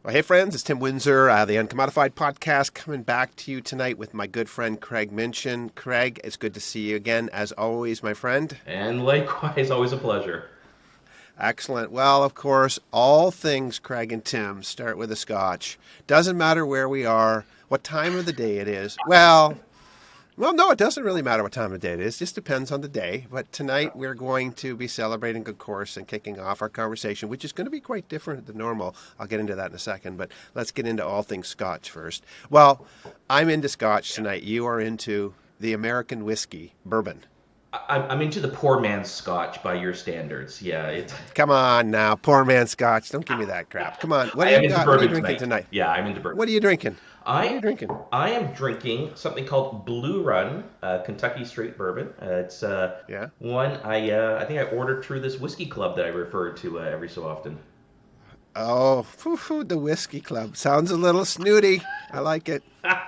Well, hey, friends, it's Tim Windsor, the UNCOMMODiFiED podcast, coming back to you tonight with my good friend Craig Minchin. Craig, it's good to see you again, as always, my friend. And likewise, always a pleasure. Excellent. Well, of course, all things Craig and Tim start with a scotch. Doesn't matter where we are, what time of the day it is. Well, no, it doesn't really matter what time of day it is. It just depends on the day. But tonight we're going to be celebrating, of course, and kicking off our conversation, which is going to be quite different than normal. I'll get into that in a second, but let's get into all things Scotch first. Well, I'm into Scotch tonight. You are into the American whiskey, bourbon. I'm into the poor man's scotch by your standards. Yeah, Come on now, poor man Scotch. Don't give me that crap. Come on. What I do am you into got? What are you bourbon drinking tonight. tonight? Yeah, I'm into bourbon. What are you drinking? What are you I drinking? I am drinking something called Blue Run, Kentucky straight bourbon. It's Yeah. one I think I ordered through this whiskey club that I refer to every so often. Oh, the whiskey club. Sounds a little snooty. I like it.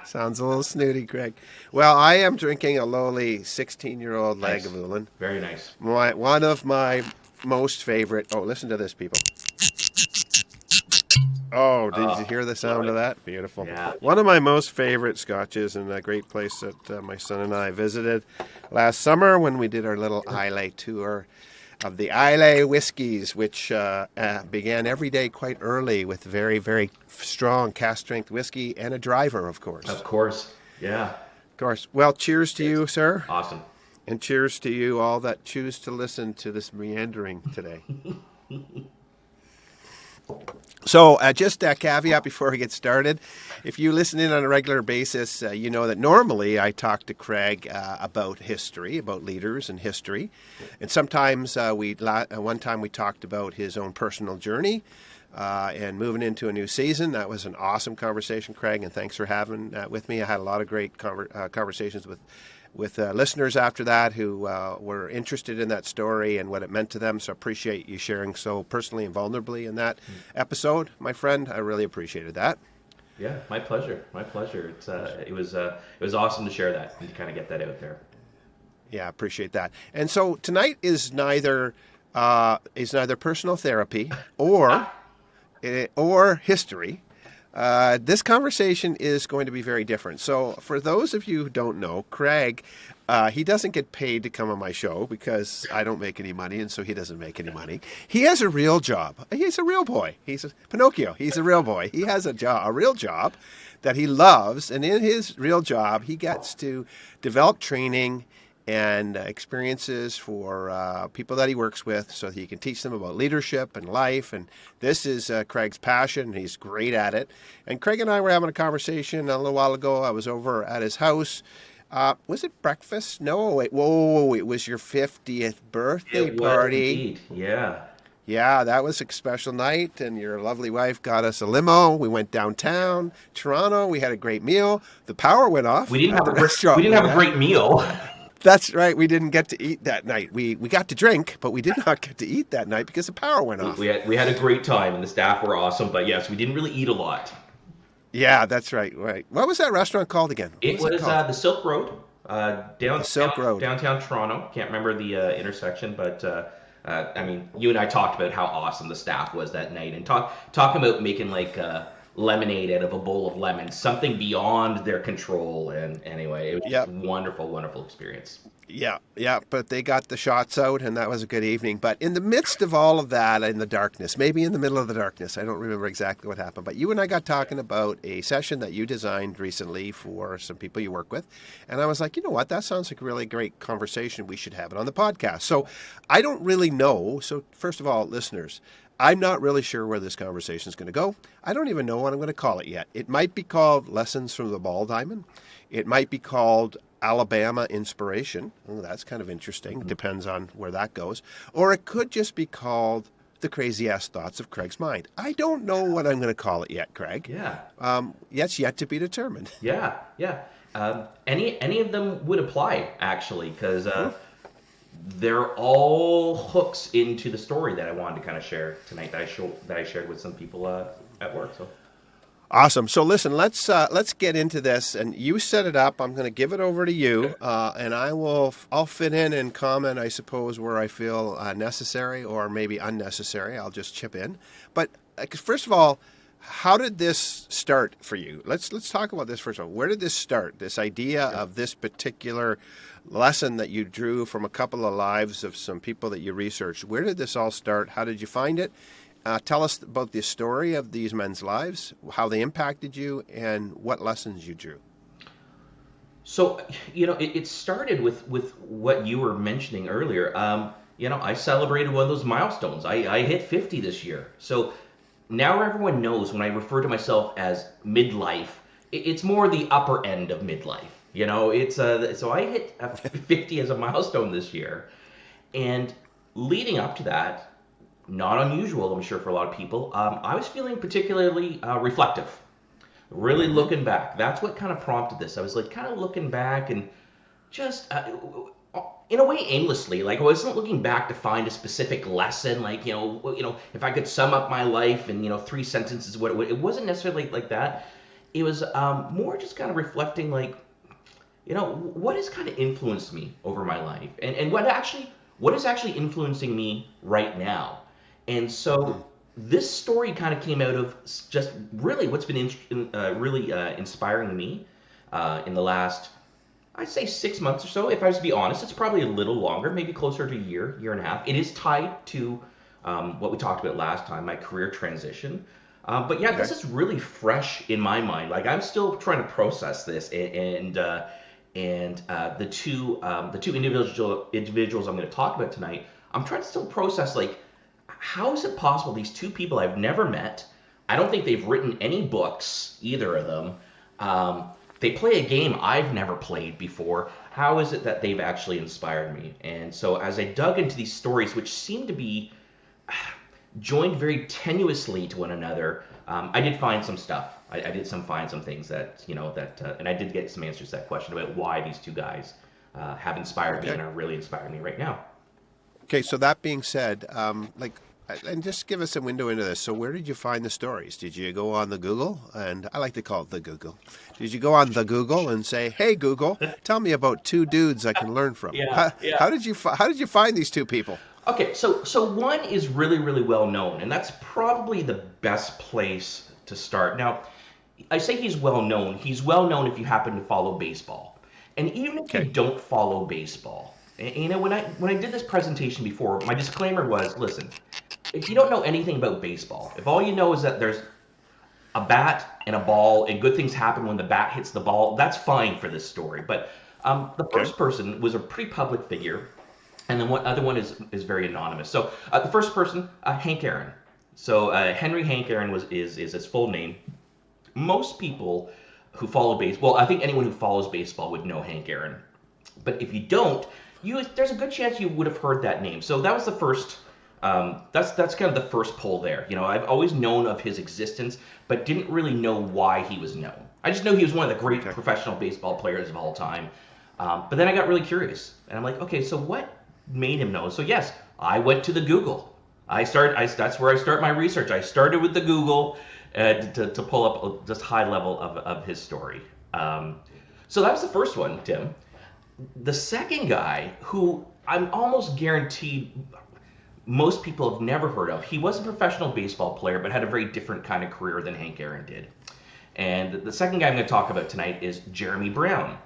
Sounds a little snooty, Greg. Well, I am drinking a lowly 16-year-old Nice, Lagavulin. very nice. One of my most favorite. Oh, listen to this, people. Oh, did you hear the Love sound of it. that? Beautiful. Yeah. One of my most favorite scotches, and a great place that my son and I visited last summer when we did our little Islay tour of the Islay whiskies, which began every day quite early with very, very strong cast strength whiskey and a driver, of course. Of course. Yeah. Of course. Well, cheers to Cheers. you, sir, Awesome. and cheers to you all that choose to listen to this meandering today. So, just a caveat before we get started. If you listen in on a regular basis, you know that normally I talk to Craig about history, about leaders and history. And sometimes one time we talked about his own personal journey and moving into a new season. That was an awesome conversation, Craig, and thanks for having that with me. I had a lot of great conversations with listeners after that who were interested in that story and what it meant to them. So I appreciate you sharing so personally and vulnerably in that episode, my friend. I really appreciated that. Yeah, my pleasure. My pleasure. It was awesome to share that and to kind of get that out there. Yeah, I appreciate that. And so tonight is neither personal therapy or history. This conversation is going to be very different. So, for those of you who don't know, Craig, he doesn't get paid to come on my show because I don't make any money, and so he doesn't make any money. He has a real job. He's a real boy. He's a Pinocchio. He's a real boy. He has a real job that he loves, and in his real job, he gets to develop training and experiences for people that he works with so that he can teach them about leadership and life. And this is Craig's passion. He's great at it. And Craig and I were having a conversation a little while ago. I was over at his house. Was it breakfast? No, wait, whoa, it was your 50th birthday It was party. indeed. Yeah. Yeah, that was a special night, and your lovely wife got us a limo. We went downtown, Toronto. We had a great meal. The power went off We didn't at have the a great, restaurant we didn't we have were a at. great meal. That's right. We didn't get to eat that night. We got to drink, but we did not get to eat that night because the power went we, off. we had a great time and the staff were awesome, but yes, we didn't really eat a lot. Yeah, that's right. Right. What was that restaurant called again? What It was it was called? the Silk Road, The Silk Road. downtown Toronto. Can't remember the intersection, but I mean, you and I talked about how awesome the staff was that night, and talking about making like lemonade out of a bowl of lemons, something beyond their control. And anyway, it was just Yep. wonderful, wonderful experience. Yeah, but they got the shots out, and that was a good evening. But in the midst of all of that, in the darkness, maybe in the middle of the darkness, I don't remember exactly what happened, but you and I got talking about a session that you designed recently for some people you work with. And I was like, you know what? That sounds like a really great conversation. We should have it on the podcast. So I don't really know. So, first of all, listeners, I'm not really sure where this conversation is going to go. I don't even know what I'm going to call it yet. It might be called Lessons from the Ball Diamond. It might be called Alabama Inspiration. Oh, that's kind of interesting. Depends on where that goes. Or it could just be called The Crazy Ass Thoughts of Craig's Mind. I don't know what I'm going to call it yet, Craig. Yeah, It's yet to be determined. yeah. Any of them would apply actually, because they're all hooks into the story that I wanted to kind of share tonight that I shared with some people at work. So Awesome. So listen, let's get into this, and you set it up. I'm going to give it over to you, and I'll fit in and comment, I suppose, where I feel necessary or maybe unnecessary. I'll just chip in. But first of all, How did this start for you? Let's talk about this first of all. Where did this start? This idea of this particular lesson that you drew from a couple of lives of some people that you researched. Where did this all start? How did you find it? Tell us about the story of these men's lives, how they impacted you, and what lessons you drew. So, it started with what you were mentioning earlier. I celebrated one of those milestones. I hit 50 this year. So now everyone knows when I refer to myself as midlife, it's more the upper end of midlife. So I hit 50 as a milestone this year. And leading up to that, not unusual, I'm sure, for a lot of people, I was feeling particularly reflective. Really looking back. That's what kind of prompted this. I was like kind of looking back and just, in a way, aimlessly. Like I wasn't looking back to find a specific lesson. Like if I could sum up my life in 3 sentences, it wasn't necessarily like that. It was more just kind of reflecting, like what has kind of influenced me over my life, and what is actually influencing me right now. And so this story kind of came out of just really what's been really inspiring me in the last, I'd say, 6 months or so. If I was to be honest, it's probably a little longer, maybe closer to a year and a half. It is tied to what we talked about last time, my career transition. But yeah, This is really fresh in my mind. Like I'm still trying to process this, and the two individuals I'm going to talk about tonight, I'm trying to still process, like, how is it possible these two people I've never met, I don't think they've written any books, either of them, they play a game I've never played before. How is it that they've actually inspired me? And so as I dug into these stories, which seem to be joined very tenuously to one another, I did find some stuff. I did find some things that, and I did get some answers to that question about why these two guys have inspired me and are really inspiring me right now. Okay, so that being said, and just give us a window into this. So where did you find the stories? Did you go on the Google? And I like to call it the Google. Did you go on the Google and say, "Hey Google, tell me about two dudes I can learn from"? Yeah. How did you find these two people? Okay, so one is really, really well known, and that's probably the best place to start. Now, I say he's well known. He's well known if you happen to follow baseball. And even if you don't follow baseball, when I did this presentation before, my disclaimer was, listen, if you don't know anything about baseball, if all you know is that there's a bat and a ball and good things happen when the bat hits the ball, that's fine for this story. But the first person was a pretty public figure, and then one other one is very anonymous. So the first person, Hank Aaron. So Henry Hank Aaron is his full name. Most people who follow baseball, I think anyone who follows baseball would know Hank Aaron. But if you don't, there's a good chance you would have heard that name. So that was the first. That's kind of the first pull there. I've always known of his existence, but didn't really know why he was known. I just know he was one of the great professional baseball players of all time. But then I got really curious, and I'm like, okay, so what made him known? So yes, I went to the Google. That's where I start my research. I started with the Google to pull up just high level of his story. So that was the first one, Tim. The second guy, who I'm almost guaranteed most people have never heard of. He was a professional baseball player, but had a very different kind of career than Hank Aaron did. And the second guy I'm going to talk about tonight is Jeremy Brown.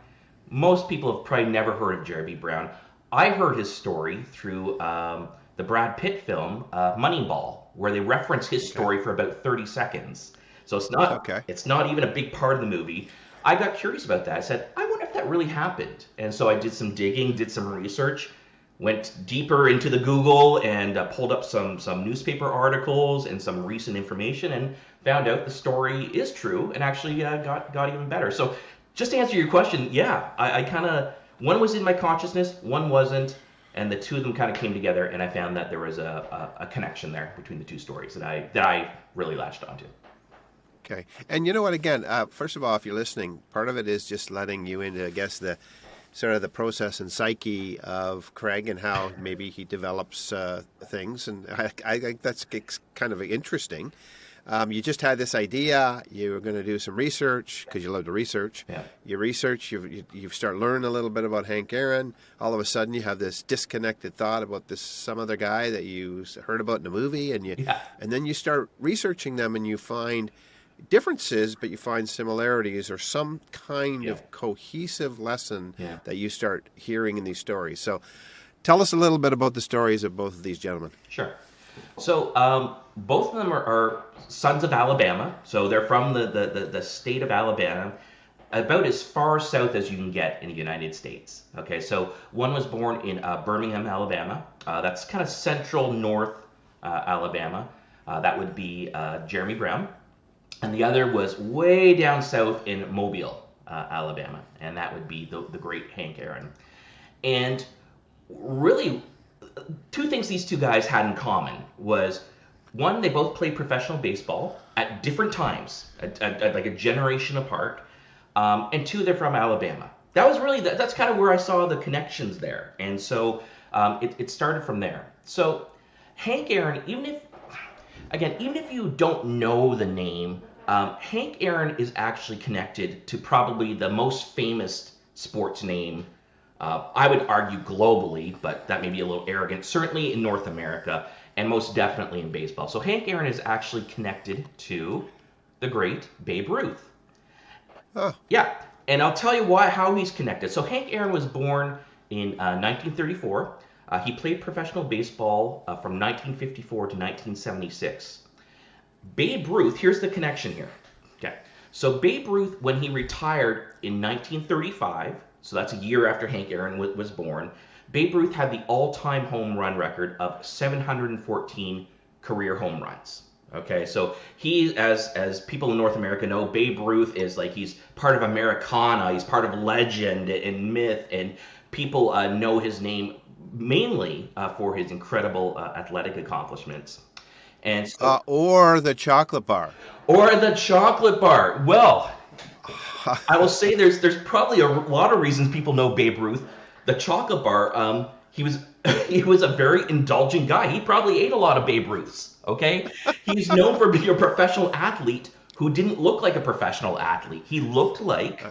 Most people have probably never heard of Jeremy Brown. I heard his story through the Brad Pitt film Moneyball, where they reference his story for about 30 seconds. So it's not even a big part of the movie. I got curious about that. I said, I wonder if that really happened. And so I did some digging, did some research, went deeper into the Google and pulled up some newspaper articles and some recent information, and found out the story is true and actually got even better. So just to answer your question, yeah, I kind of, one was in my consciousness, one wasn't, and the two of them kind of came together, and I found that there was a connection there between the two stories that I really latched onto. Okay. And you know what, again, first of all, if you're listening, part of it is just letting you into, I guess, the sort of the process and psyche of Craig and how maybe he develops things. And I think that's kind of interesting. You just had this idea. You were going to do some research because you love to research. Yeah. You research. You start learning a little bit about Hank Aaron. All of a sudden, you have this disconnected thought about some other guy that you heard about in a movie, and then you start researching them, and you find differences, but you find similarities or some kind Yeah. of cohesive lesson Yeah. that you start hearing in these stories. So tell us a little bit about the stories of both of these gentlemen. Sure. So both of them are sons of Alabama. So they're from the state of Alabama, about as far south as you can get in the United States. Okay, so one was born in Birmingham, Alabama. That's kind of central north Alabama. That would be Jeremy Brown. And the other was way down south in Mobile, Alabama. And that would be the great Hank Aaron. And really, two things these two guys had in common was one, they both played professional baseball at different times, like a generation apart, and two, they're from Alabama. That was really that's kind of where I saw the connections there, and so it started from there. So Hank Aaron, even if you don't know the name, Hank Aaron is actually connected to probably the most famous sports name. I would argue globally, but that may be a little arrogant, certainly in North America, and most definitely in baseball. So Hank Aaron is actually connected to the great Babe Ruth. Oh, Yeah, and I'll tell you how he's connected. So Hank Aaron was born in 1934. He played professional baseball from 1954 to 1976. Babe Ruth, here's the connection here. Okay, so Babe Ruth, when he retired in 1935, so that's a year after Hank Aaron was born, Babe Ruth had the all-time home run record of 714 career home runs. Okay, so he, as people in North America know, Babe Ruth is like he's part of Americana, he's part of legend and myth, and people know his name mainly for his incredible athletic accomplishments. And so, or the chocolate bar. or the chocolate bar. Well, I will say there's probably a lot of reasons people know Babe Ruth. The chocolate bar, he was he was a very indulgent guy. He probably ate a lot of Babe Ruths. Okay, he's known for being a professional athlete who didn't look like a professional athlete. He looked like,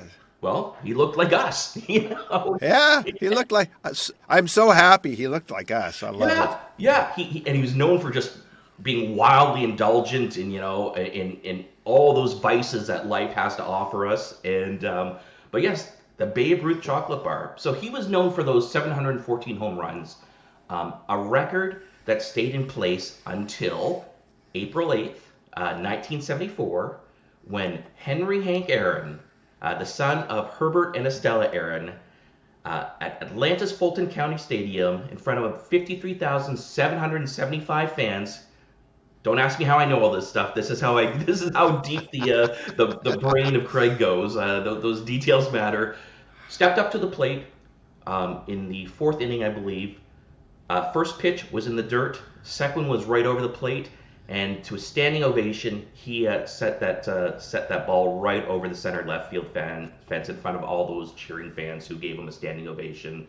well, he looked like us. You know? Yeah, he looked like us. I'm so happy he looked like us. I love it. Yeah. And he was known for just being wildly indulgent in in all those vices that life has to offer us. And but yes, the Babe Ruth chocolate bar. So he was known for those 714 home runs, a record that stayed in place until April 8th, 1974, when Henry Hank Aaron, the son of Herbert and Estella Aaron, at Atlanta's Fulton County Stadium in front of 53,775 fans. Don't ask me how I know all this stuff. This is how deep the brain of Craig goes. Those details matter. Stepped up to the plate in the fourth inning, I believe. First pitch was in the dirt. Second one was right over the plate, and to a standing ovation, he set that ball right over the center left field fence in front of all those cheering fans who gave him a standing ovation,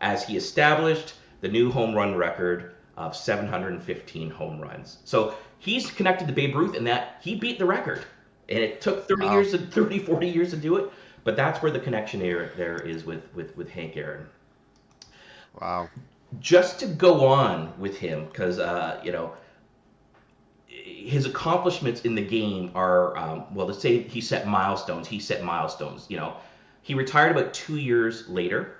as he established the new home run record of 715 home runs. So he's connected to Babe Ruth in that he beat the record, and it took 40 years to do it. But that's where the connection there is with Hank Aaron. Wow. Just to go on with him, because his accomplishments in the game are well, let's say he set milestones. He retired about 2 years later.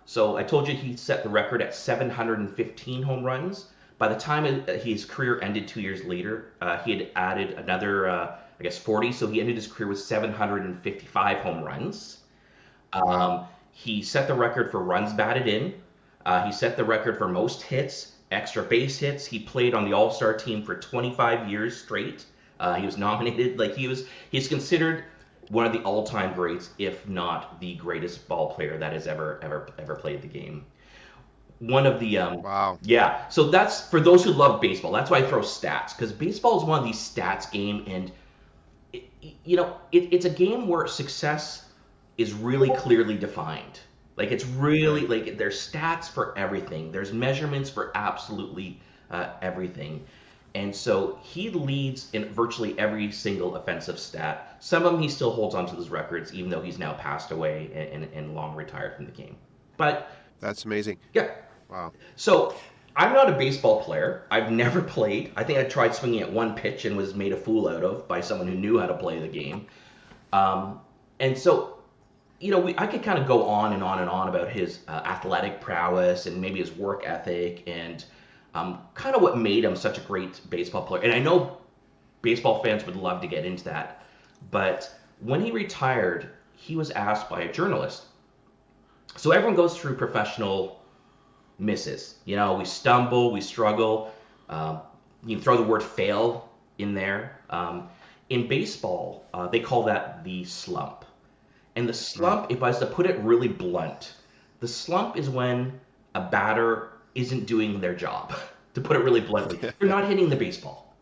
So I told you he set the record at 715 home runs. By the time his career ended 2 years later, he had added another 40. So he ended his career with 755 home runs. He set the record for runs batted in. He set the record for most hits, extra base hits. He played on the All-Star team for 25 years straight. He was nominated. He's considered one of the all-time greats, if not the greatest ball player that has ever played the game. One of the Wow. Yeah. So that's for those who love baseball. That's why I throw stats, because baseball is one of these stats game, and it's a game where success is really clearly defined. Like it's really like there's stats for everything. There's measurements for absolutely everything. And so he leads in virtually every single offensive stat. Some of them he still holds onto those records, even though he's now passed away and long retired from the game. But That's amazing. yeah. Wow. So I'm not a baseball player. I've never played. I think I tried swinging at one pitch and was made a fool out of by someone who knew how to play the game. Um, and so, I could kind of go on and on and on about his athletic prowess and maybe his work ethic and kind of what made him such a great baseball player. And I know baseball fans would love to get into that. But when he retired, he was asked by a journalist. So everyone goes through professional misses. We stumble, we struggle. You can throw the word fail in there. In baseball, they call that the slump. And the slump, if I was to put it really blunt, the slump is when a batter isn't doing their job, to put it really bluntly. They're not hitting the baseball.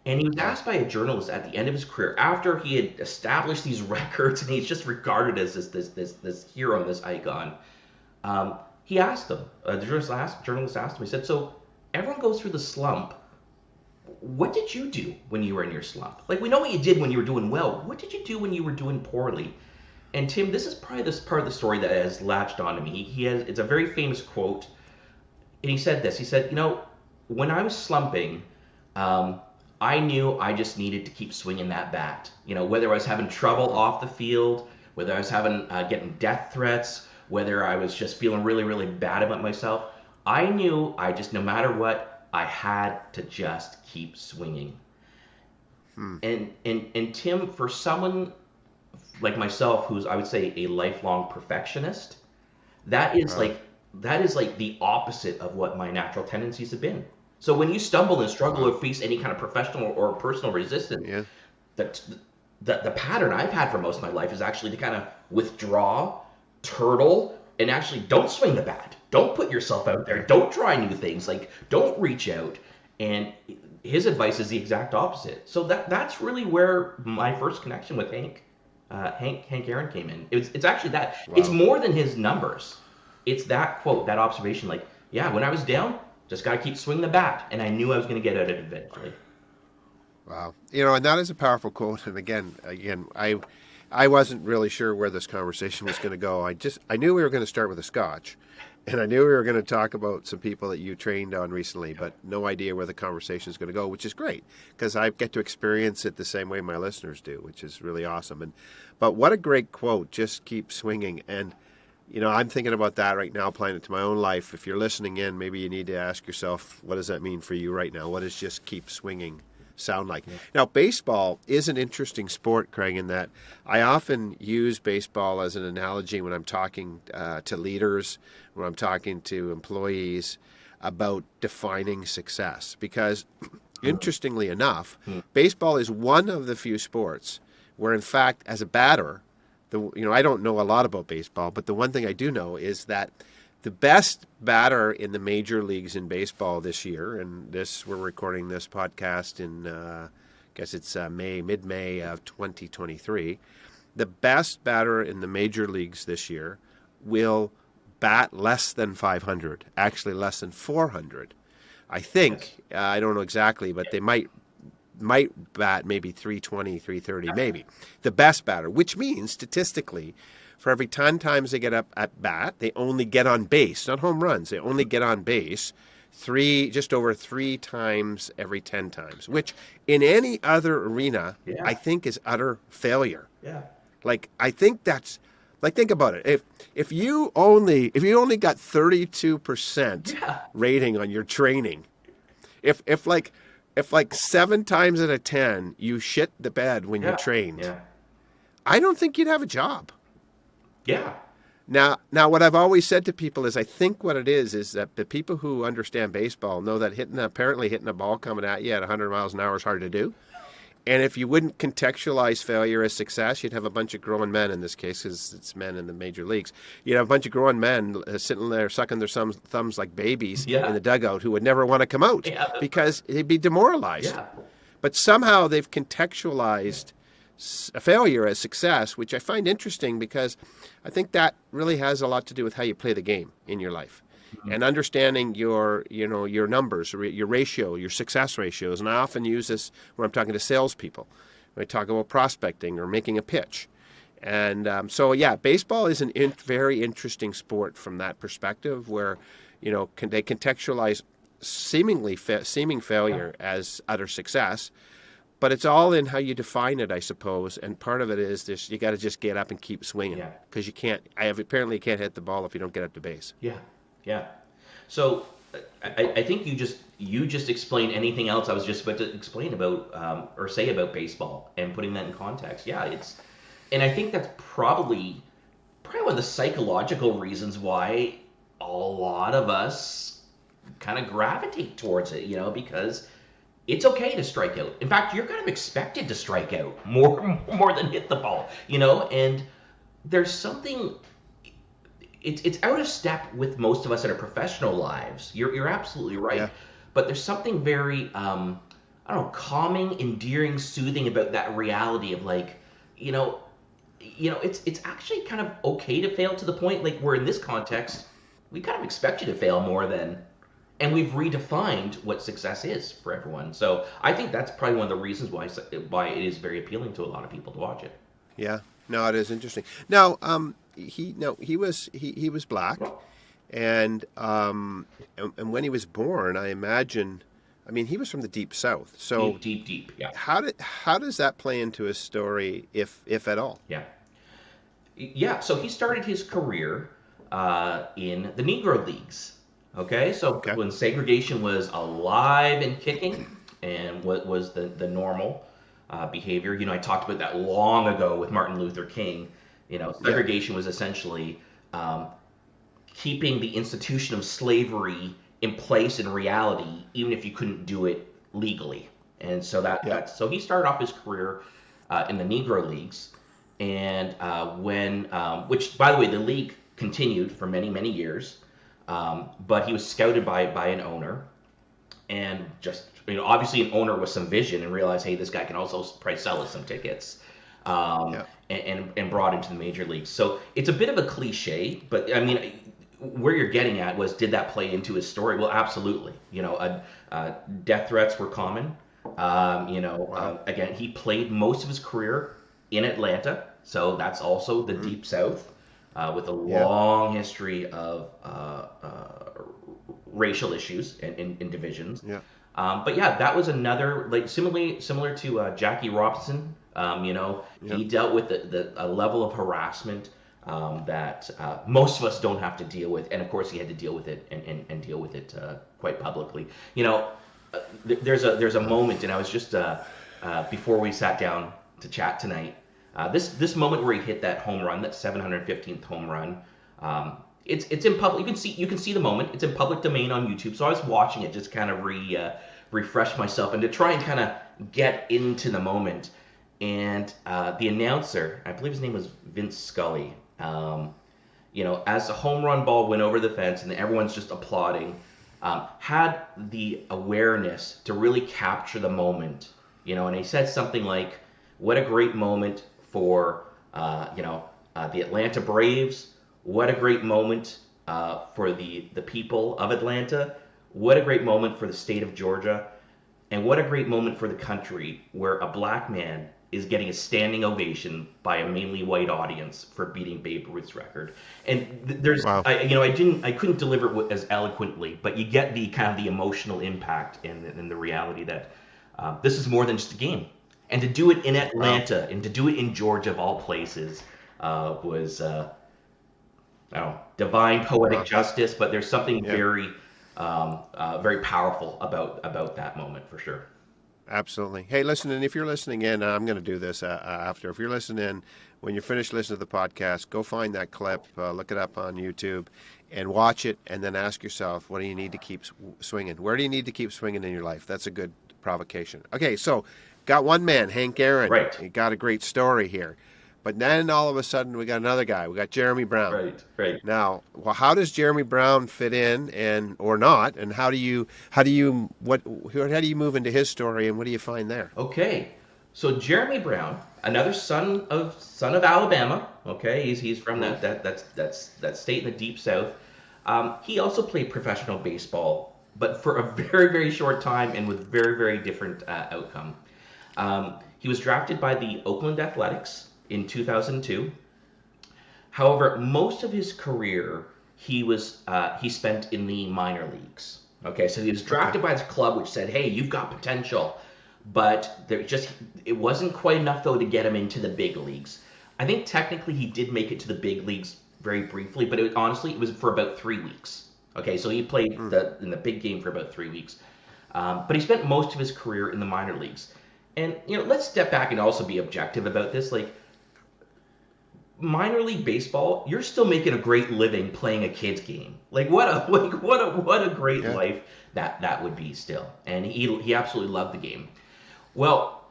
And he was asked by a journalist at the end of his career, after he had established these records and he's just regarded as this hero, this icon. He asked him, the journalist asked him, he said, so everyone goes through the slump. What did you do when you were in your slump? Like, we know what you did when you were doing well. What did you do when you were doing poorly? And Tim, this is probably this part of the story that has latched onto me. It's a very famous quote. And he said this, he said, when I was slumping, I knew I just needed to keep swinging that bat. Whether I was having trouble off the field, whether I was getting death threats, whether I was just feeling really, really bad about myself, I knew no matter what, I had to just keep swinging. And Tim, for someone like myself, who's, I would say, a lifelong perfectionist, that is like the opposite of what my natural tendencies have been. So when you stumble and struggle or face any kind of professional or personal resistance, the pattern I've had for most of my life is actually to kind of withdraw, turtle, and actually don't swing the bat. Don't put yourself out there. Don't try new things. Like, don't reach out. And his advice is the exact opposite. So that's really where my first connection with Hank Aaron came in. It's actually that. Wow. It's more than his numbers. It's that quote, that observation. Like, yeah, when I was down, just got to keep swinging the bat. And I knew I was going to get at it eventually. Wow. And that is a powerful quote. And again, I wasn't really sure where this conversation was going to go. I knew we were going to start with a scotch. And I knew we were going to talk about some people that you trained on recently, but no idea where the conversation is going to go, which is great because I get to experience it the same way my listeners do, which is really awesome. But what a great quote, just keep swinging. And, I'm thinking about that right now, applying it to my own life. If you're listening in, maybe you need to ask yourself, what does that mean for you right now? What does just keep swinging sound like? Yeah. Now, baseball is an interesting sport, Craig, in that I often use baseball as an analogy when I'm talking to leaders, when I'm talking to employees about defining success. Because, interestingly enough, baseball is one of the few sports where, in fact, as a batter, I don't know a lot about baseball, but the one thing I do know is that the best batter in the major leagues in baseball this year, and we're recording this podcast in, I guess it's mid-May of 2023, the best batter in the major leagues this year will bat less than 500, actually less than 400. I think, I don't know exactly, but they might bat maybe 320, 330, maybe. The best batter, which means statistically, for every 10 times they get up at bat, they only get on base, not home runs. They only get on base just over 3 times every 10 times, which in any other arena, I think is utter failure. Yeah. Like, I think that's, like, think about it. If you only got 32% rating on your training, if 7 times out of 10 you shit the bed when you trained, I don't think you'd have a job. Yeah. Now, what I've always said to people is I think what it is that the people who understand baseball know that apparently hitting a ball coming at you at 100 miles an hour is hard to do. And if you wouldn't contextualize failure as success, you'd have a bunch of grown men in this case, because it's men in the major leagues. You'd have a bunch of grown men sitting there sucking their thumbs like babies in the dugout who would never want to come out because they'd be demoralized. Yeah. But somehow they've contextualized a failure as success, which I find interesting because I think that really has a lot to do with how you play the game in your life. Mm-hmm. And understanding your numbers, your ratio, your success ratios. And I often use this when I'm talking to salespeople. When I talk about prospecting or making a pitch. And baseball is very interesting sport from that perspective where, they contextualize seeming failure as utter success. But it's all in how you define it, I suppose. And part of it is this: you got to just get up and keep swinging Yeah. because you can't. Apparently you can't hit the ball if you don't get up to base. Yeah. Yeah. So I think you just explained anything else I was just about to explain about or say about baseball and putting that in context. Yeah, and I think that's probably one of the psychological reasons why a lot of us kind of gravitate towards it, because it's okay to strike out. In fact, you're kind of expected to strike out more than hit the ball, and there's something. It's out of step with most of us in our professional lives. You're absolutely right. Yeah. But there's something very I don't know, calming, endearing, soothing about that reality of like, it's actually kind of okay to fail to the point like where in this context we kind of expect you to fail more than, and we've redefined what success is for everyone. So I think that's probably one of the reasons why it is very appealing to a lot of people to watch it. Yeah. No, it is interesting. Now, he was black, and when he was born, I imagine. I mean, he was from the deep South. So Deep. Yeah. How does that play into his story, if at all? Yeah. Yeah. So he started his career in the Negro Leagues. Okay. So when segregation was alive and kicking, and what was the normal behavior. I talked about that long ago with Martin Luther King. Segregation was essentially keeping the institution of slavery in place in reality, even if you couldn't do it legally. And so so he started off his career in the Negro Leagues, and which by the way, the league continued for many years, but he was scouted by an owner, and just obviously an owner with some vision and realized, hey, this guy can also probably sell us some tickets, and brought into the major leagues. So it's a bit of a cliche, but I mean, where you're getting at was, did that play into his story? Well, absolutely. Death threats were common. Again, he played most of his career in Atlanta, so that's also the Deep South, with a long history of racial issues and divisions. Yeah. But yeah, that was another, like, similar to Jackie Robinson. He dealt with a level of harassment that most of us don't have to deal with, and of course he had to deal with it and deal with it quite publicly. There's a moment, and I was just before we sat down to chat tonight, this moment where he hit that home run, that 715th home run. It's in public. You can see the moment. It's in public domain on YouTube. So I was watching it, just kind of refresh myself and to try and kind of get into the moment. And the announcer, I believe his name was Vince Scully, as the home run ball went over the fence and everyone's just applauding, had the awareness to really capture the moment, and he said something like, what a great moment for, the Atlanta Braves. What a great moment for the people of Atlanta. What a great moment for the state of Georgia. And what a great moment for the country, where a black man is getting a standing ovation by a mainly white audience for beating Babe Ruth's record. And there's, Wow. I couldn't deliver it as eloquently, but you get the kind of the emotional impact and the reality that this is more than just a game. And to do it in Atlanta and to do it in Georgia of all places was, I don't know, divine poetic justice. But there's something very powerful about that moment for sure. Absolutely. Hey, listen, and if you're listening in, I'm going to do this after. If you're listening in, when you're finished listening to the podcast, go find that clip, look it up on YouTube, and watch it, and then ask yourself, what do you need to keep swinging? Where do you need to keep swinging in your life? That's a good provocation. Okay, so got one man, Hank Aaron. Right. He got a great story here. But then all of a sudden we got another guy. We got Jeremy Brown. Right. Now, how does Jeremy Brown fit in, or not? And how do you move into his story, and what do you find there? Okay, so Jeremy Brown, another son of Alabama. Okay, he's from that state in the Deep South. He also played professional baseball, but for a very, very short time and with very, very different outcome. He was drafted by the Oakland Athletics in 2002. However, most of his career he spent in the minor leagues. Okay, so he was drafted by his club, which said, "Hey, you've got potential," but it wasn't quite enough though to get him into the big leagues. I think technically he did make it to the big leagues very briefly, but honestly it was for about 3 weeks. Okay, so he played in the big game for about 3 weeks, but he spent most of his career in the minor leagues. And let's step back and also be objective about this. Like, minor league baseball, you're still making a great living playing a kid's game. Like, what a great Yeah. life that would be still. And he absolutely loved the game. Well,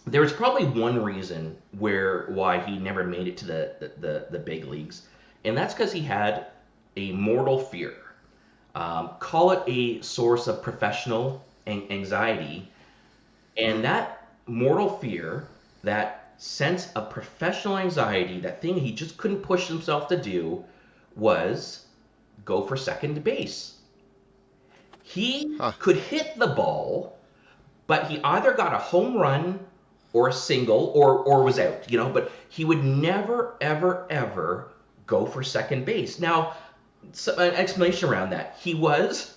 there was probably one reason why he never made it to the big leagues, and that's because he had a mortal fear. Call it a source of professional anxiety, and that mortal fear, that sense of professional anxiety, that thing he just couldn't push himself to do, was go for second base. He Huh. could hit the ball, but he either got a home run or a single or was out, but he would never, ever, ever go for second base. Now, an explanation around that. He was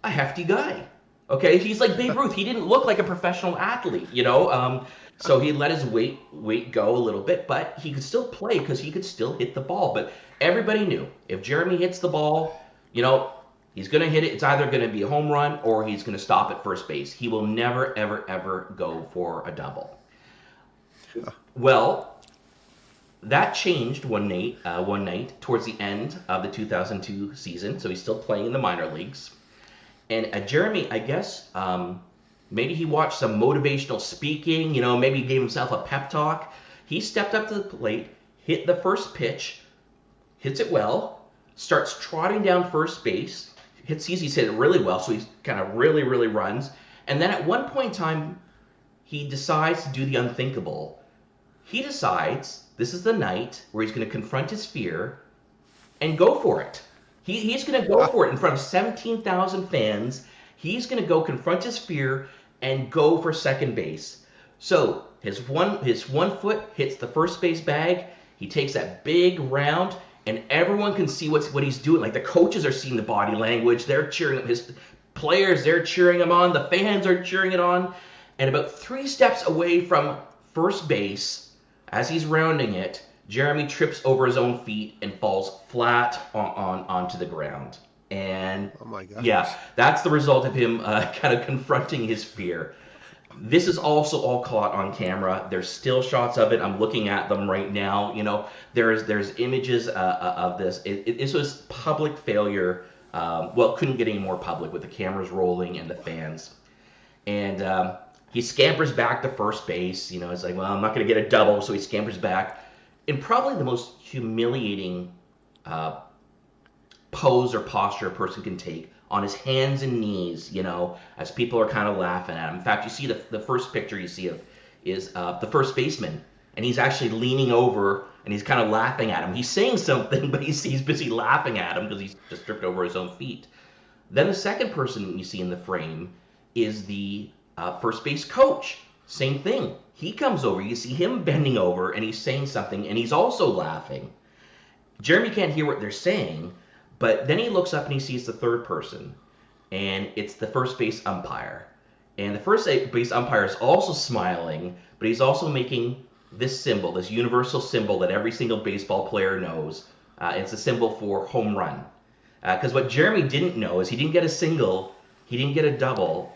a hefty guy. Okay, he's like Babe Ruth. He didn't look like a professional athlete, so he let his weight go a little bit, but he could still play because he could still hit the ball. But everybody knew if Jeremy hits the ball, he's going to hit it. It's either going to be a home run or he's going to stop at first base. He will never, ever, ever go for a double. Well, that changed one night towards the end of the 2002 season. So he's still playing in the minor leagues. And Jeremy, I guess, maybe he watched some motivational speaking, maybe he gave himself a pep talk. He stepped up to the plate, hit the first pitch, hits it well, starts trotting down first base, sees he's hit it really well, so he's kind of really, really runs. And then at one point in time, he decides to do the unthinkable. He decides this is the night where he's going to confront his fear and go for it. He's going to go for it in front of 17,000 fans. He's going to go confront his fear and go for second base. So his one foot hits the first base bag. He takes that big round, and everyone can see what he's doing. Like, the coaches are seeing the body language. They're cheering him. His players, they're cheering him on. The fans are cheering it on. And about 3 steps away from first base, as he's rounding it, Jeremy trips over his own feet and falls flat onto the ground. And Oh my gosh. yeah, that's the result of him kind of confronting his fear. This is also all caught on camera. There's still shots of it. I'm looking at them right now. There's images of this. This was public failure. Well, it couldn't get any more public with the cameras rolling and the fans. And he scampers back to first base. It's like, well, I'm not going to get a double, so he scampers back in probably the most humiliating pose or posture a person can take, on his hands and knees, as people are kind of laughing at him. In fact, you see the first picture you see of is the first baseman, and he's actually leaning over and he's kind of laughing at him. He's saying something, but he's busy laughing at him because he's just tripped over his own feet. Then the second person you see in the frame is the first base coach. Same thing. He comes over. You see him bending over, and he's saying something, and he's also laughing. Jeremy can't hear what they're saying, but then he looks up and he sees the third person, and it's the first base umpire. And the first base umpire is also smiling, but he's also making this symbol, this universal symbol that every single baseball player knows. It's a symbol for home run. Because what Jeremy didn't know is he didn't get a single, he didn't get a double.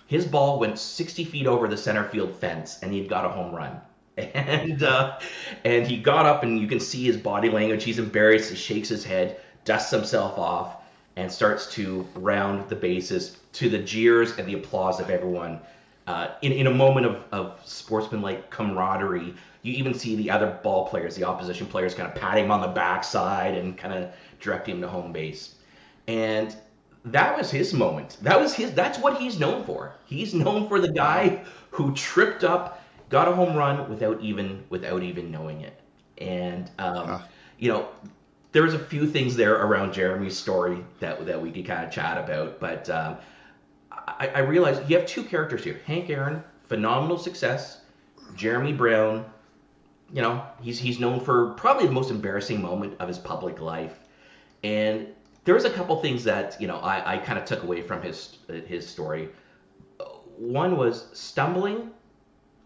His ball went 60 feet over the center field fence, and he'd got a home run. And he got up, and you can see his body language. He's embarrassed. He shakes his head, dusts himself off, and starts to round the bases to the jeers and the applause of everyone. In a moment of sportsmanlike camaraderie, you even see the other ball players, the opposition players, kind of patting him on the backside and kind of directing him to home base. And that was his moment. That's what he's known for. He's known for the guy who tripped up, got a home run without even knowing it. And there was a few things there around Jeremy's story that we could kind of chat about, but I realized you have two characters here. Hank Aaron, phenomenal success. Jeremy Brown, he's known for probably the most embarrassing moment of his public life. And there was a couple things that I kind of took away from his story. One was stumbling,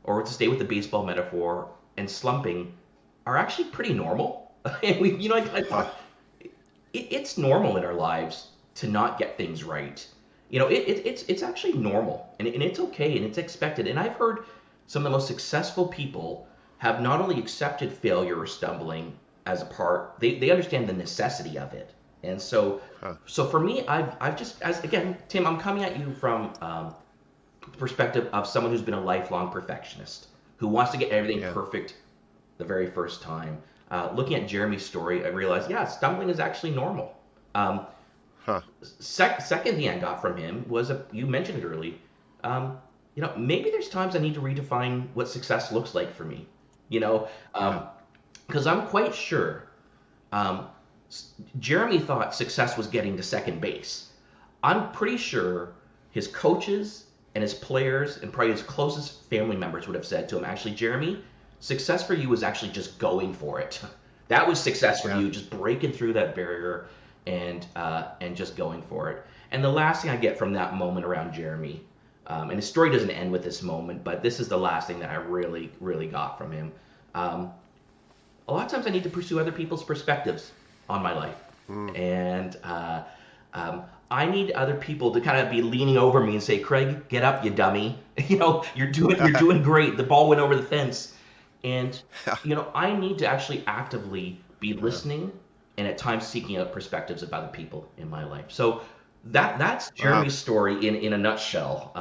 or to stay with the baseball metaphor, and slumping are actually pretty normal. And I Huh. thought it's normal in our lives to not get things right. It's actually normal, and it's okay, and it's expected. And I've heard some of the most successful people have not only accepted failure or stumbling as a part, they understand the necessity of it. And Huh. so for me, I've just, as again, Tim, I'm coming at you from perspective of someone who's been a lifelong perfectionist, who wants to get everything Yeah. perfect the very first time. Looking at Jeremy's story, I realized, yeah, stumbling is actually normal. Um, Huh. second thing I got from him was you mentioned it early. Um, maybe there's times I need to redefine what success looks like for me. You know, Yeah. because I'm quite sure um, Jeremy thought success was getting to second base. I'm pretty sure his coaches and his players and probably his closest family members would have said to him, actually, Jeremy, success for you was actually just going for it. That was success for Yeah. you, just breaking through that barrier and just going for it. And the last thing I get from that moment around Jeremy, and his story doesn't end with this moment, but this is the last thing that I really, really got from him. Um, a lot of times I need to pursue other people's perspectives on my life. Mm. And I need other people to kind of be leaning over me and say, Craig, get up, you dummy. You're doing great. The ball went over the fence. And, I need to actually actively be Yeah. listening and at times seeking out perspectives of other people in my life. So that's Wow. Jeremy's story in a nutshell.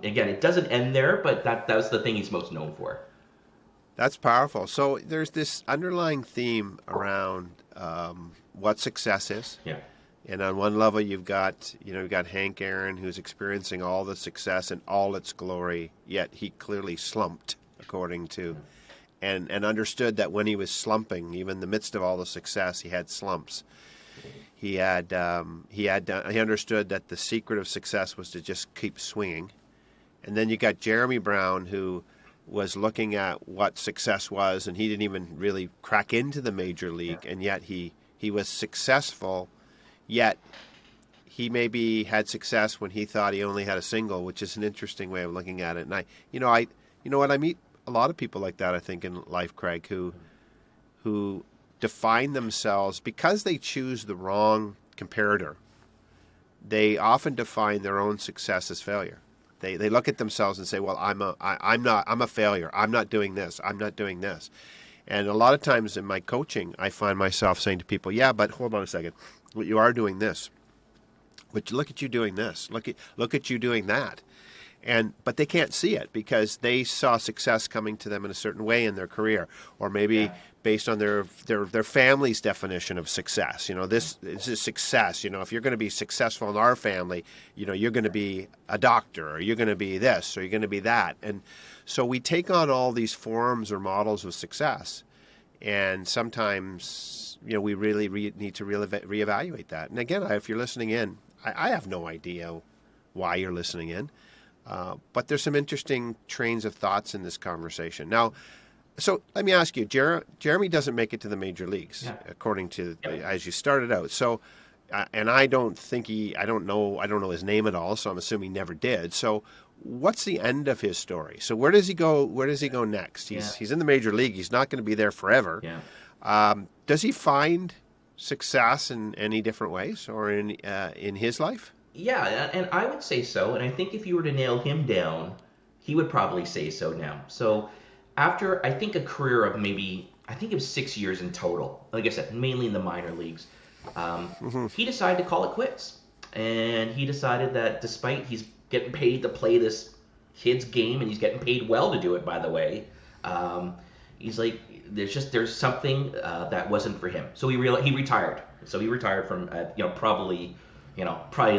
Again, it doesn't end there, but that's the thing he's most known for. That's powerful. So there's this underlying theme around what success is. Yeah. And on one level, you've got Hank Aaron, who's experiencing all the success and all its glory, yet he clearly slumped, according to, and understood that when he was slumping, even in the midst of all the success, he had slumps. He understood that the secret of success was to just keep swinging. And then you got Jeremy Brown, who was looking at what success was, and he didn't even really crack into the major Yeah. league, and yet he was successful. Yet he maybe had success when he thought he only had a single, which is an interesting way of looking at it. And you know what, I meet a lot of people like that. I think in life, Craig, who define themselves because they choose the wrong comparator. They often define their own success as failure. They look at themselves and say, "Well, I'm a failure. I'm not doing this. I'm not doing this." And a lot of times in my coaching, I find myself saying to people, "Yeah, but hold on a second. Well, you are doing this. But look at you doing this. Look at you doing that." But they can't see it because they saw success coming to them in a certain way in their career, or maybe Yeah. based on their family's definition of success. This is success. If you're going to be successful in our family, you're going to be a doctor, or you're going to be this, or you're going to be that. And so we take on all these forms or models of success, and sometimes we really need to reevaluate that. And again, if you're listening in, I have no idea why you're listening in. But there's some interesting trains of thoughts in this conversation. Now, so let me ask you, Jeremy doesn't make it to the major leagues, Yeah. according to Yep. as you started out. So, and I don't think I don't know his name at all. So I'm assuming he never did. So, what's the end of his story? So where does he go? Where does he go next? Yeah. He's in the major league. He's not going to be there forever. Yeah. Does he find success in any different ways, or in his life? Yeah, and I would say so. And I think if you were to nail him down, he would probably say so now. So after, I think, a career of maybe, I think it was 6 years in total, like I said, mainly in the minor leagues, Hmm. he decided to call it quits. And he decided that despite he's getting paid to play this kid's game, and he's getting paid well to do it, by the way, um, he's like, there's something that wasn't for him. So he retired. So he retired from probably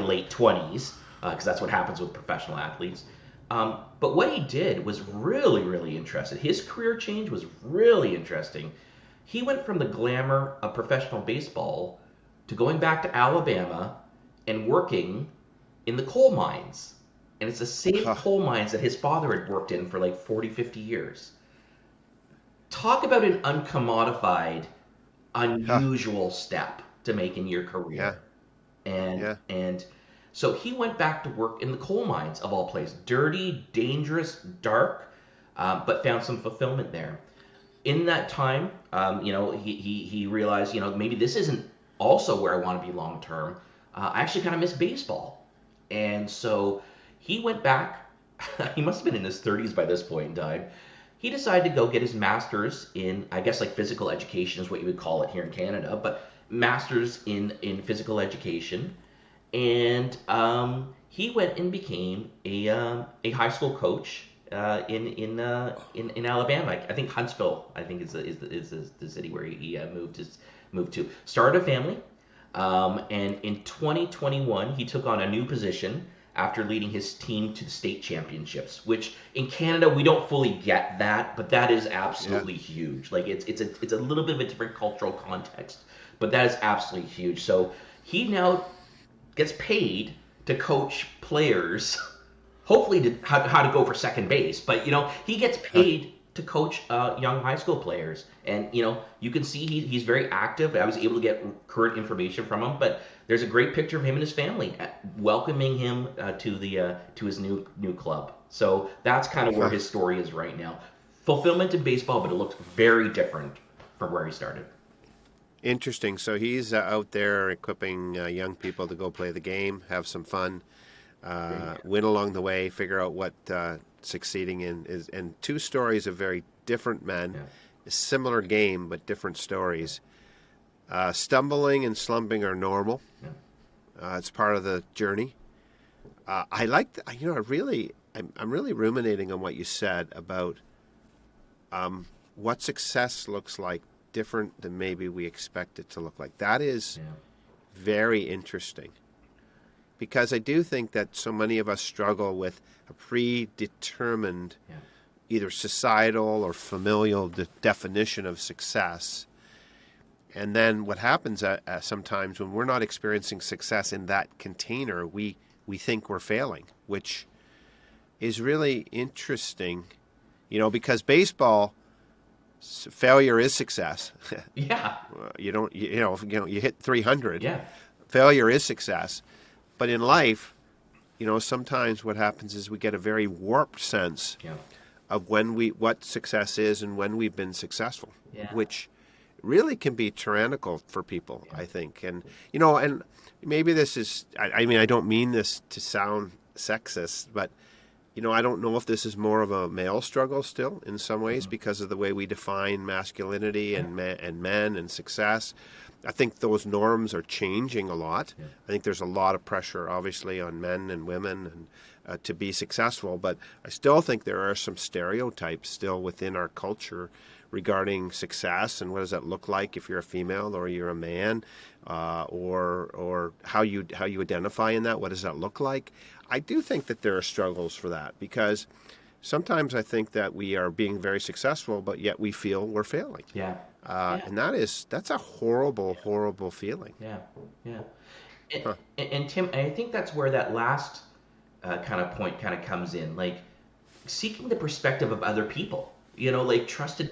late 20s, because that's what happens with professional athletes. But what he did was really, really interesting. His career change was really interesting. He went from the glamour of professional baseball to going back to Alabama and working in the coal mines. And it's the same Huh. coal mines that his father had worked in for like 40, 50 years. Talk about an uncommodified, Huh. unusual step to make in your Yeah. career. and Yeah. and so he went back to work in the coal mines of all places. Dirty, dangerous, dark, but found some fulfillment there. In that time, he realized, maybe this isn't also where I want to be long term. I actually kind of miss baseball, and so he went back. He must have been in his 30s by this point in time. He decided to go get his master's in, I guess, like physical education is what you would call it here in Canada, but master's in physical education. And he went and became a high school coach in Alabama. I think Huntsville, I think is the city where he moved to. Started a family, and in 2021 he took on a new position after leading his team to the state championships. Which in Canada we don't fully get that, but that is Yeah. absolutely huge. Like it's a little bit of a different cultural context, but that is absolutely huge. So he now gets paid to coach players, hopefully to how to go for second base. But he gets paid to coach young high school players, and you can see he's very active. I was able to get current information from him, but there's a great picture of him and his family welcoming him to his new club. So that's kind of where his story is right now. Fulfillment in baseball, but it looks very different from where he started. Interesting. So he's out there equipping young people to go play the game, have some fun, win along the way, figure out what succeeding in is. And two stories of very different men, Yeah. a similar game but different stories. Stumbling and slumping are normal. Yeah. It's part of the journey. I like, I'm really ruminating on what you said about what success looks like different than maybe we expect it to look like. That is Yeah. very interesting because I do think that so many of us struggle with a predetermined, Yeah. either societal or familial definition of success. And then what happens sometimes when we're not experiencing success in that container, we think we're failing, which is really interesting, because baseball, failure is success. Yeah. You hit 300, Yeah. failure is success. But in life, sometimes what happens is we get a very warped sense Yeah. of what success is and when we've been successful, Yeah. which really can be tyrannical for people, Yeah. I think. And maybe this is, I mean, I don't mean this to sound sexist, but I don't know if this is more of a male struggle still in some ways because of the way we define masculinity and men and success. I think those norms are changing a lot. Yeah. I think there's a lot of pressure, obviously, on men and women to be successful. But I still think there are some stereotypes still within our culture regarding success and what does that look like if you're a female or you're a man, or how you identify in that. What does that look like? I do think that there are struggles for that because sometimes I think that we are being very successful, but yet we feel we're failing. Yeah. Yeah. And that's a horrible, horrible feeling. Yeah. Yeah. And, Huh. and Tim, I think that's where that last kind of point kind of comes in, like seeking the perspective of other people. Like trusted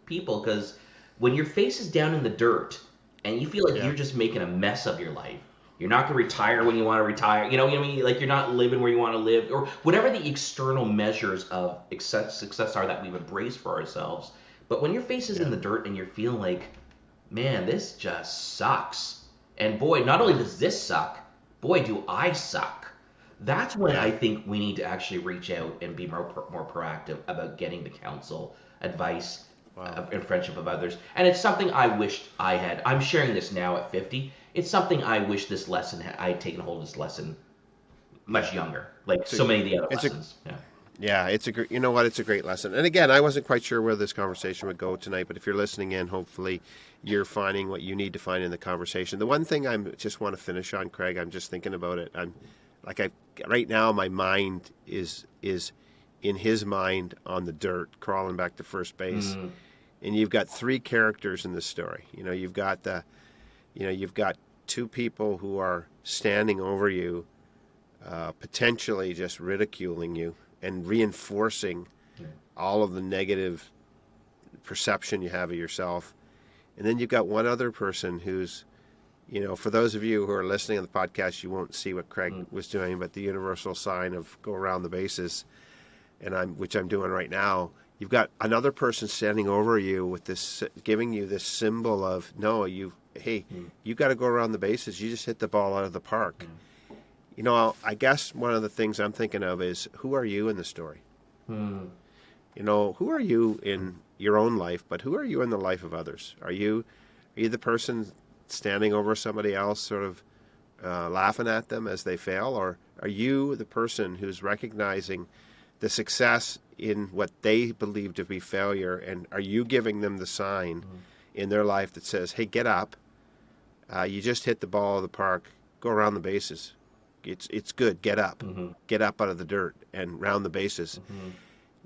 people, because when your face is down in the dirt and you feel like Yeah. you're just making a mess of your life. You're not going to retire when you want to retire. You know what I mean? Like you're not living where you want to live, or whatever the external measures of success are that we've embraced for ourselves. But when your face is in the dirt and you're feeling like, man, this just sucks. And boy, not only does this suck, boy, do I suck. That's when I think we need to actually reach out and be more proactive about getting the counsel, advice, and friendship of others. And it's something I wished I had. I'm sharing this now at 50. It's something I wish I had taken hold of this lesson much younger, like so many of the other lessons. Yeah, it's a great. You know what? It's a great lesson. And again, I wasn't quite sure where this conversation would go tonight, but if you're listening in, hopefully you're finding what you need to find in the conversation. The one thing I just want to finish on, Craig, I'm just thinking about it. Right now, my mind is in his mind on the dirt, crawling back to first base. And you've got three characters in this story. You've got two people who are standing over you, potentially just ridiculing you and reinforcing all of the negative perception you have of yourself. And then you've got one other person who's For those of you who are listening on the podcast, you won't see what Craig was doing, but the universal sign of go around the bases, which I'm doing right now. You've got another person standing over you with this, giving you this symbol of no, you got to go around the bases. You just hit the ball out of the park. I guess one of the things I'm thinking of is, who are you in the story? Who are you in your own life, but who are you in the life of others? Are you the person standing over somebody else, sort of laughing at them as they fail, or are you the person who's recognizing the success in what they believe to be failure, and are you giving them the sign in their life that says, hey, get up, you just hit the ball of the park, go around the bases. It's good, get up. Get up out of the dirt and round the bases.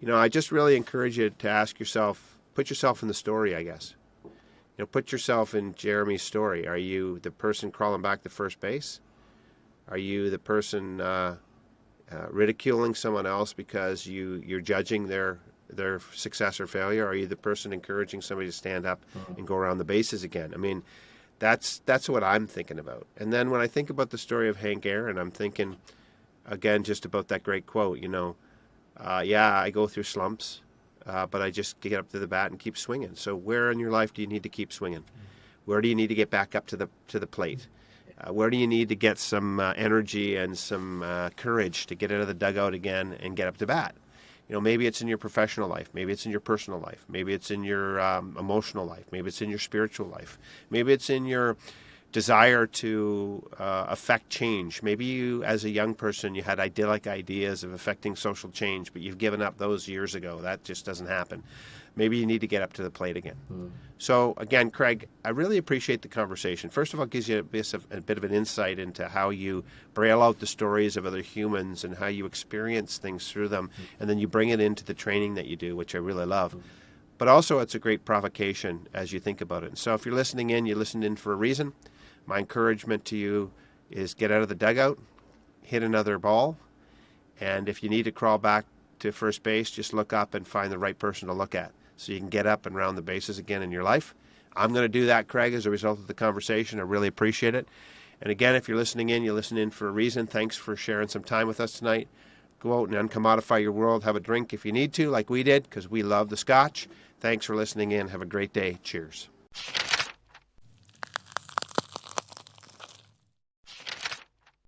I just really encourage you to ask yourself, put yourself in the story, I guess. Put yourself in Jeremy's story. Are you the person crawling back to first base? Are you the person ridiculing someone else because you're judging their success or failure? Are you the person encouraging somebody to stand up and go around the bases again? I mean, that's what I'm thinking about. And then when I think about the story of Hank Aaron, I'm thinking, again, just about that great quote, I go through slumps, but I just get up to the bat and keep swinging. So where in your life do you need to keep swinging? Where do you need to get back up to the plate? Where do you need to get some energy and some courage to get out of the dugout again and get up to bat? Maybe it's in your professional life. Maybe it's in your personal life. Maybe it's in your emotional life. Maybe it's in your spiritual life. Maybe it's in your desire to affect change. Maybe you, as a young person, you had idyllic ideas of affecting social change, but you've given up those years ago. That just doesn't happen. Maybe you need to get up to the plate again. So again, Craig, I really appreciate the conversation. First of all, it gives you a bit of an insight into how you braille out the stories of other humans and how you experience things through them, and then you bring it into the training that you do, which I really love. But also, it's a great provocation as you think about it. And so if you're listening in, you listened in for a reason. My encouragement to you is get out of the dugout, hit another ball, and if you need to crawl back to first base, just look up and find the right person to look at so you can get up and round the bases again in your life. I'm going to do that, Craig, as a result of the conversation. I really appreciate it. And again, if you're listening in, you listen in for a reason. Thanks for sharing some time with us tonight. Go out and uncommodify your world. Have a drink if you need to, like we did, because we love the scotch. Thanks for listening in. Have a great day. Cheers.